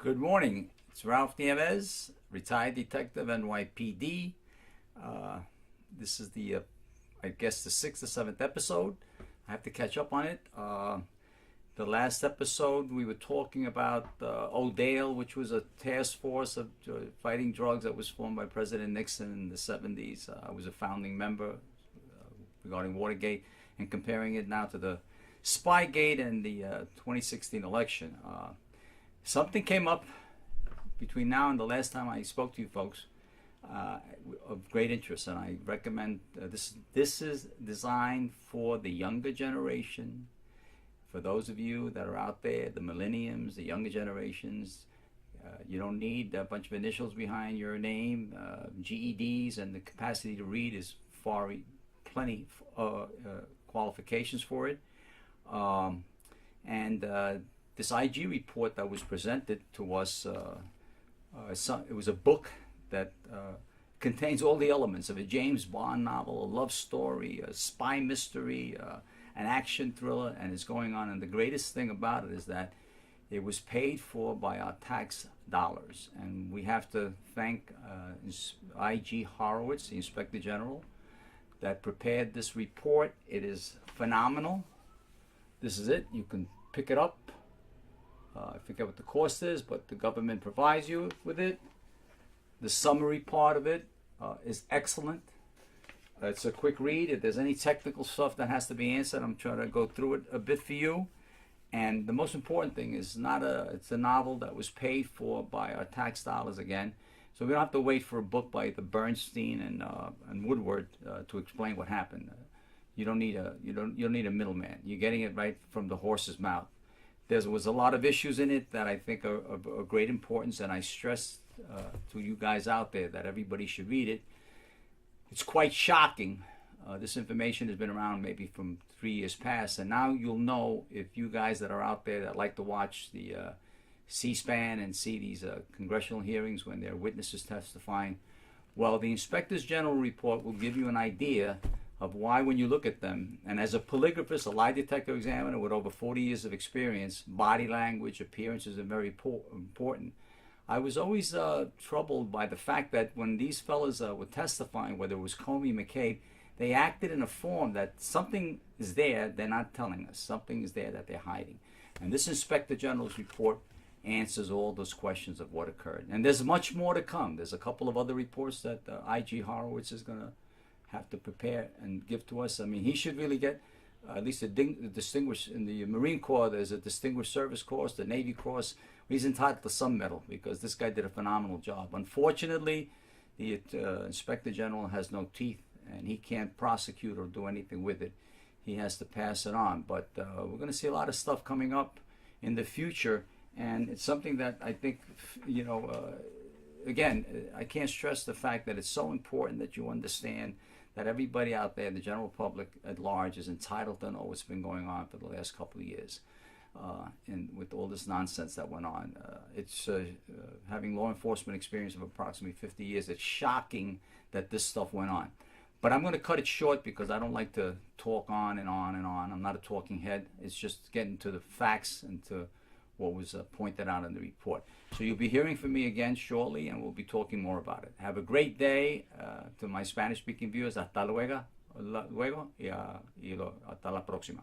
Good morning. It's Ralph Nieves, retired detective, NYPD. This is I guess, the 6th or 7th episode. I have to catch up on it. The last episode, we were talking about ODALE, which was a task force of fighting drugs that was formed by President Nixon in the 70s. I was a founding member regarding Watergate, and comparing it now to the Spygate and the 2016 election. Something came up between now and the last time I spoke to you folks of great interest, and I recommend this is designed for the younger generation. For those of you that are out there, the millenniums, the younger generations, you don't need a bunch of initials behind your name. GEDs and the capacity to read is plenty qualifications for it. This IG report that was presented to us, it was a book that contains all the elements of a James Bond novel, a love story, a spy mystery, an action thriller, and it's going on. And the greatest thing about it is that it was paid for by our tax dollars. And we have to thank IG Horowitz, the Inspector General, that prepared this report. It is phenomenal. This is it. You can pick it up. I forget what the cost is, but the government provides you with it. The summary part of it is excellent. It's a quick read. If there's any technical stuff that has to be answered, I'm trying to go through it a bit for you. And the most important thing is it's a novel that was paid for by our tax dollars again. So we don't have to wait for a book by the Bernstein and Woodward to explain what happened. You don't need a middleman. You're getting it right from the horse's mouth. There was a lot of issues in it that I think are of great importance, and I stress to you guys out there that everybody should read it. It's quite shocking. This information has been around maybe from 3 years past, and now you'll know, if you guys that are out there that like to watch the C-SPAN and see these congressional hearings when there are witnesses testifying, well, the Inspector General report will give you an idea of why, when you look at them, and as a polygraphist, a lie detector examiner with over 40 years of experience, body language, appearances are very important. I was always troubled by the fact that when these fellas were testifying, whether it was Comey, McCabe, they acted in a form that something is there they're not telling us. Something is there that they're hiding. And this Inspector General's report answers all those questions of what occurred. And there's much more to come. There's a couple of other reports that IG Horowitz is going to have to prepare and give to us. I mean, he should really get at least a distinguished, in the Marine Corps, there's a Distinguished Service Cross, the Navy Cross. He's entitled to some medal because this guy did a phenomenal job. Unfortunately, the Inspector General has no teeth, and he can't prosecute or do anything with it. He has to pass it on. But we're going to see a lot of stuff coming up in the future, and it's something that I think, again, I can't stress the fact that it's so important that you understand that everybody out there, the general public at large, is entitled to know what's been going on for the last couple of years. And with all this nonsense that went on, it's having law enforcement experience of approximately 50 years, it's shocking that this stuff went on. But I'm going to cut it short because I don't like to talk on and on and on. I'm not a talking head. It's just getting to the facts and to what was pointed out in the report. So you'll be hearing from me again shortly, and we'll be talking more about it. Have a great day to my Spanish-speaking viewers. Hasta luego y hasta la próxima.